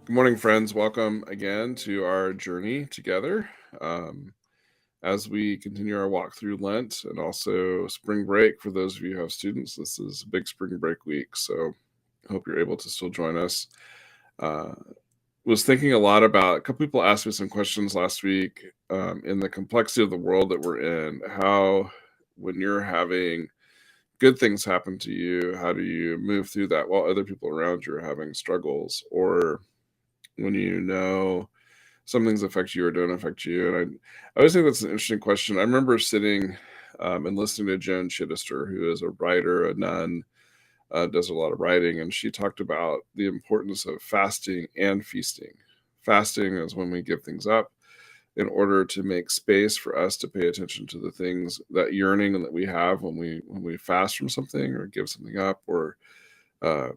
Good morning, friends. Welcome again to our journey together um, as we continue our walk through Lent and also spring break. For those of you who have students, this is big spring break week, so I hope you're able to still join us. Uh, was thinking a lot about a couple people asked me some questions last week in the complexity of the world that we're in. How, when you're having good things happen to you, how do you move through that while other people around you are having struggles? Or when you know some things affect you or don't affect you. And I always think that's an interesting question. I remember sitting and listening to Joan Chittister, who is a writer, a nun, does a lot of writing, and she talked about the importance of fasting and feasting. Fasting is when we give things up in order to make space for us to pay attention to the things, that yearning that we have when we fast from something or give something up, or uh,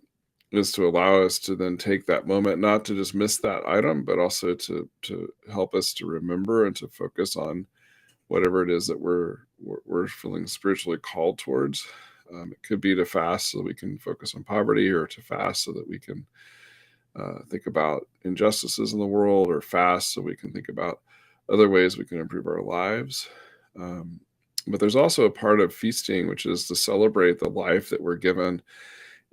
is to allow us to then take that moment, not to just miss that item, but also to help us to remember and to focus on whatever it is that we're feeling spiritually called towards. It could be to fast so that we can focus on poverty, or to fast so that we can think about injustices in the world, or fast so we can think about other ways we can improve our lives. Um, but there's also a part of feasting, which is to celebrate the life that we're given,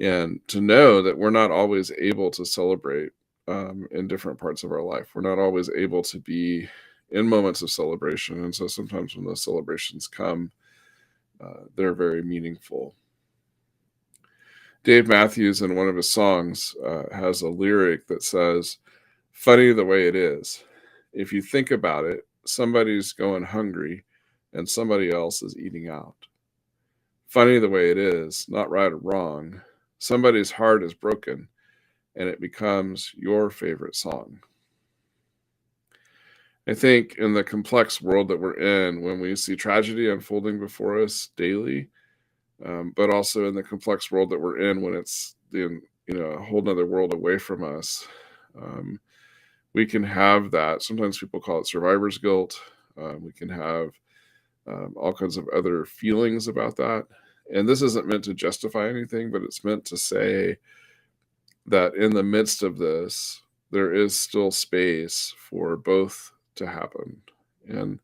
and to know that we're not always able to celebrate in different parts of our life. We're not always able to be in moments of celebration. And so sometimes when those celebrations come, they're very meaningful. Dave Matthews, in one of his songs, has a lyric that says, "Funny the way it is. If you think about it, somebody's going hungry and somebody else is eating out. Funny the way it is, not right or wrong. Somebody's heart is broken and it becomes your favorite song." I think in the complex world that we're in, when we see tragedy unfolding before us daily, but also in the complex world that we're in when it's a whole nother world away from us, um, we can have that. Sometimes people call it survivor's guilt. We can have all kinds of other feelings about that. And this isn't meant to justify anything, but it's meant to say that in the midst of this, there is still space for both to happen. And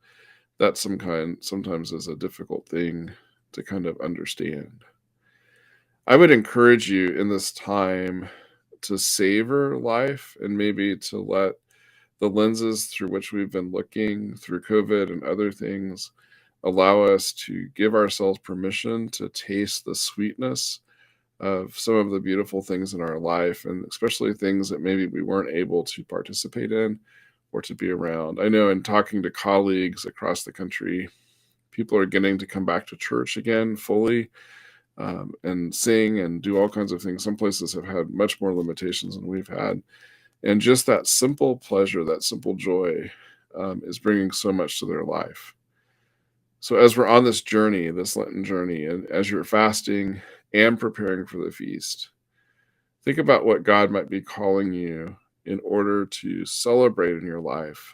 that sometimes is a difficult thing to kind of understand. I would encourage you in this time to savor life, and maybe to let the lenses through which we've been looking through COVID and other things allow us to give ourselves permission to taste the sweetness of some of the beautiful things in our life, and especially things that maybe we weren't able to participate in or to be around. I know in talking to colleagues across the country, people are getting to come back to church again fully, and sing and do all kinds of things. Some places have had much more limitations than we've had. And just that simple pleasure, that simple joy, is bringing so much to their life. So, as we're on this journey, this Lenten journey, and as you're fasting and preparing for the feast, think about what God might be calling you in order to celebrate in your life,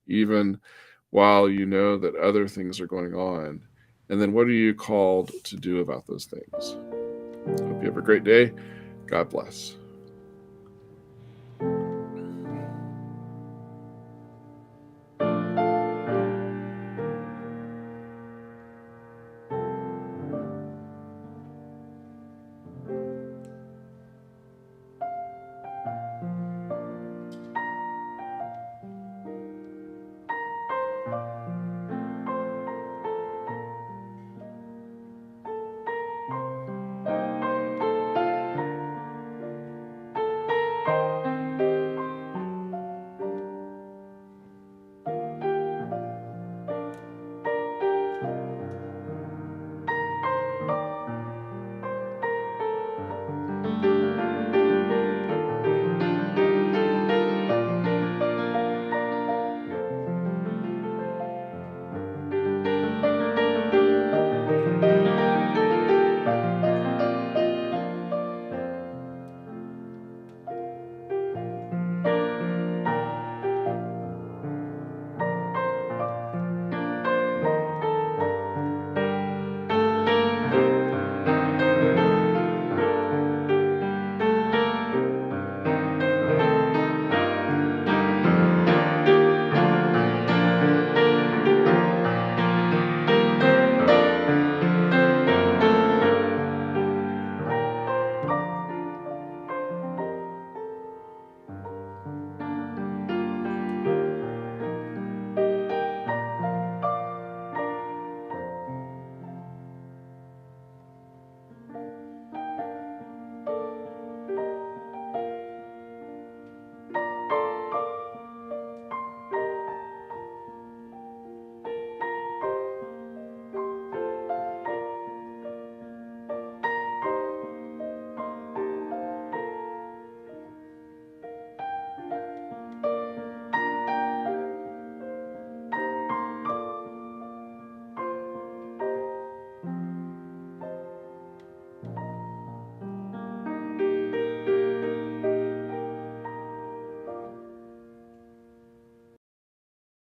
even while you know that other things are going on. And then what are you called to do about those things? Hope you have a great day. God bless.